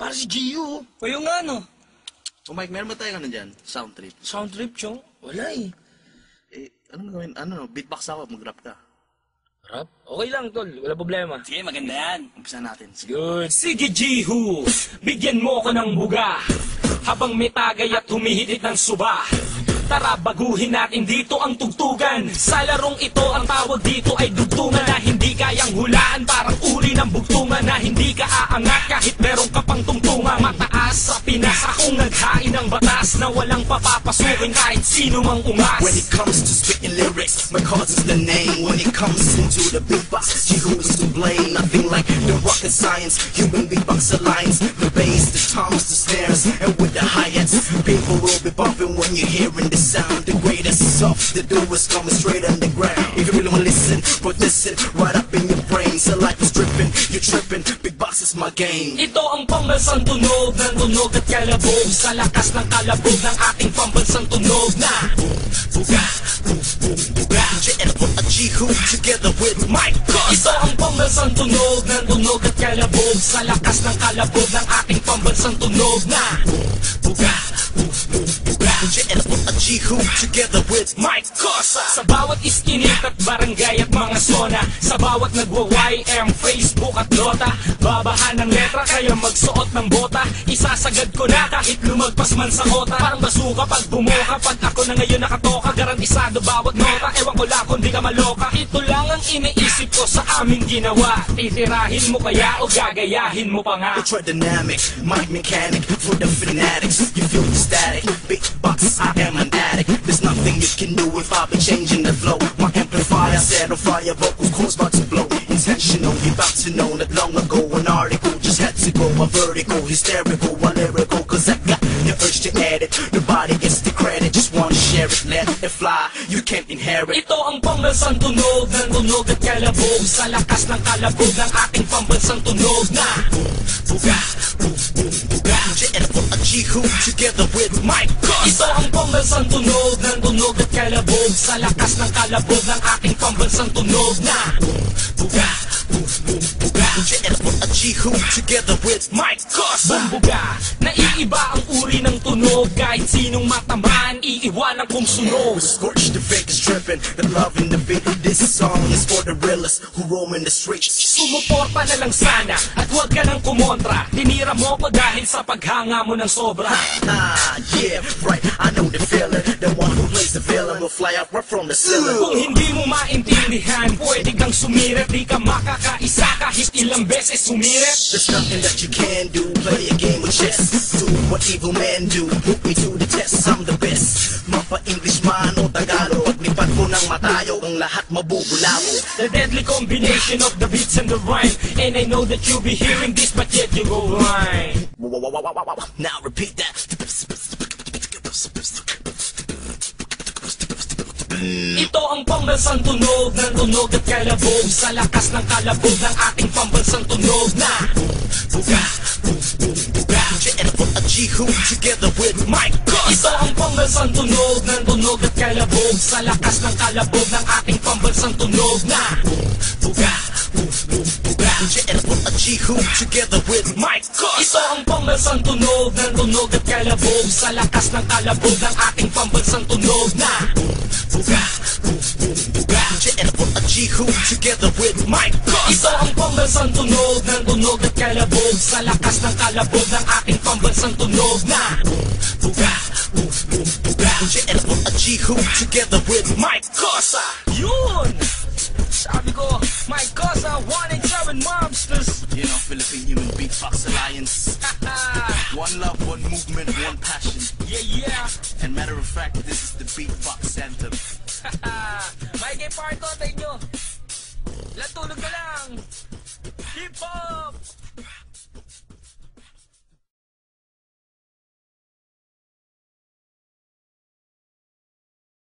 Para si Gio. O yung nga, no? O Mike, meron ba tayong ano dyan? Sound trip. Sound trip, chong? Wala eh. Ano gawin? Ano, beatbox ako, mag-rap ka. Rap? Okay lang, tol. Wala problema. Sige, maganda yan. Umpisa natin. Sige. Good. Sige, Jihu. Bigyan mo ko ng buga. Habang may tagay at humihitit ng suba. Tara, baguhin natin dito ang tugtugan. Sa larong ito, ang tawag dito ay dugtungan na hindi kayang hulaan. Parang uri ng bugtungan na hindi ka aangat kahit meron ka pang tungtungan. Mataas sa Pinas, akong naghain ng batas na walang papapasukin kahit sino mang ungas. When it comes to spitting lyrics, my cause is the name. When it comes into the beatbox, Jihu is to blame. Nothing like the rocket science, human beatbox alliance. The bass, the toms, the snares, and with the hi-hats, people will be bumping when you're hearing the sound. The greatest of the doers coming straight underground. If you really wanna listen, put this in right up in your brain. So life is dripping, you're tripping. Big box is my game. Ito ang pambansang tunog ng tunog at kalabog. Sa lakas ng kalabog ng ating pambansang tunog na buga, buga. Jihu together with Mike Cos. Ito ang pambansang tunog ng tunog at kalabog. Sa lakas ng kalabog ng ating pambansang tunog na buga, buga. Jihu together with Mike Cosa. Sa bawat iskinit at barangay at mga zona, sa bawat nagwa-YM, Facebook at Dota, babahan ng letra kaya magsuot ng bota. Isasagad ko na kahit lumagpas man sa kota. Parang basuka pag bumuka, pag ako na ngayon nakatoka. Garantisado bawat nota, ewan ko lang kung di ka maloka. Ito lang ang iniisip ko sa aming ginawa. Titirahin mo kaya o gagayahin mo pa nga? Ultra dynamic, mic mechanic for the fanatics. You feel the static, big box, I am an addict. There's nothing you can do if I've been changing the flow. My amplifier set on fire, vocals cause about to blow. Intentional, you about to know that long ago an article just had to go a vertical, hysterical, a lyrical. Cause I got the urge to edit, nobody gets the credit. Just wanna share it, let it fly, you can't inherit. Ito ang pambansang tunog ng tunog at kalabog. Sa lakas ng kalabog ng ating pambansang tunog na buga, buga. Jihu together with Mike Cos. Ito ang pambansang tunog ng tunog at kalabog. Sa lakas ng kalabog ng ating pambansang tunog na buga, buga. Jihu together with Mike Cos. Bumbuga, naiiba ang uri ng tunog. Kahit sinong matamaan, iiwanan kong sunog. Scorch the fake is dripping, the love in the beat. This song is for the realists who roam in the streets. Sumuporta na lang sana at huwag ka nang kumontra. Tinira mo ko dahil sa paghanga mo ng sobra. Yeah, right, I know the feeling. The one who plays the villain will fly out right from the ceiling. Kung hindi mo maintindihan, pwede kang sumirit. Di ka makakaisa kahit ilang beses sumirit. There's nothing that you can do, play a game of chess. Do what evil men do, put me to the test. I'm the best, mapa-English man o Tagalog. Paglipat ko ng matayo, ang lahat mabubulabo. The deadly combination of the beats and the rhyme. And I know that you'll be hearing this, but yet you go blind. Now repeat that. Ito ang pambansang tunog ng tunog at kalabog. Sa lakas ng kalabog ng ating pambansang tunog na buga, buga. Jihu together with Mike Cos. Ito ang pambansang tunog ng tunog at kalabog. Sa lakas ng kalabog ng ating pambansang tunog na buga, buga. Jihu together with Mike Cos. Ito ang pambansang tunog ng tunog at kalabog. Sa lakas ng kalabog ng ating pambansang tunog na buga, buga. Jihu together with Mike Cos. Ito ang pambansang tunog ng tunog at kalabog. Sa lakas ng kalabog ng ating pambansang tunog na buga, buga. Jihu together with Mike Cos. Yun! Sabi ko, Mike Cosa, 187 Mobsters. You know, Philippine Human Beatbox Alliance. One love, one movement, one passion. Yeah, yeah. And matter of fact, this is the Beatbox Anthem. Mike, part ko tayo nyo. Latulog na lang. Hip-hop!